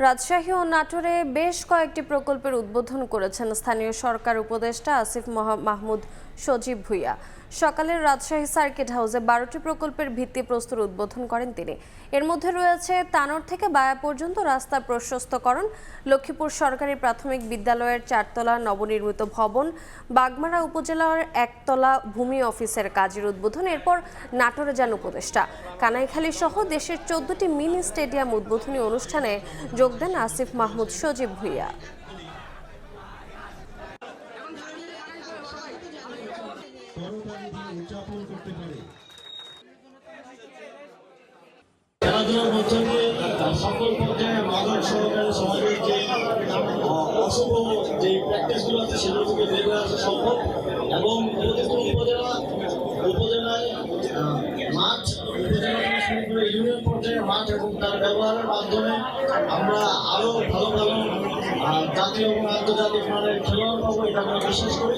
রাজশাহী ও নাটোরে বেশ কয়েকটি প্রকল্পের উদ্বোধন করেছেন স্থানীয় সরকার উপদেষ্টা আসিফ মাহমুদ সজীব ভুঁইয়া। সকালে রাজশাহী সার্কিট হাউসে 12টি প্রকল্পের ভিত্তিপ্রস্তর উদ্বোধন করেন তিনি। এর মধ্যে রয়েছে তানোর থেকে বায়া পর্যন্ত রাস্তার প্রশস্তকরণ, লক্ষ্মীপুর সরকারি প্রাথমিক বিদ্যালয়ের 4তলা নবনির্মিত ভবন, বাগমারা উপজেলার 1তলা ভূমি অফিসের কাজের উদ্বোধন। এরপর নাটোরে যান উপদেষ্টা। কানাইখালী সহ দেশের 14টি মিনি স্টেডিয়াম উদ্বোধনী অনুষ্ঠানে যোগ দেন আসিফ মাহমুদ সজীব ভুঁইয়া। খেলাধুলার মধ্য দিয়ে সকল পর্যায়ে মাদক সহকারে সমাজের যে অশুভ যে প্র্যাকটিসগুলো আছে সেগুলো থেকে বের হয়ে আসা সম্ভব এবং উপজেলায় মাঠ, উপজেলা থেকে শুরু করে ইউনিয়ন পর্যায়ে মাঠ এবং তার ব্যবহারের মাধ্যমে আমরা আরও ভালো ভালো জাতীয় এবং আন্তর্জাতিক মানের খেলোয়াড় পাবো, এটা আমরা বিশ্বাস করি।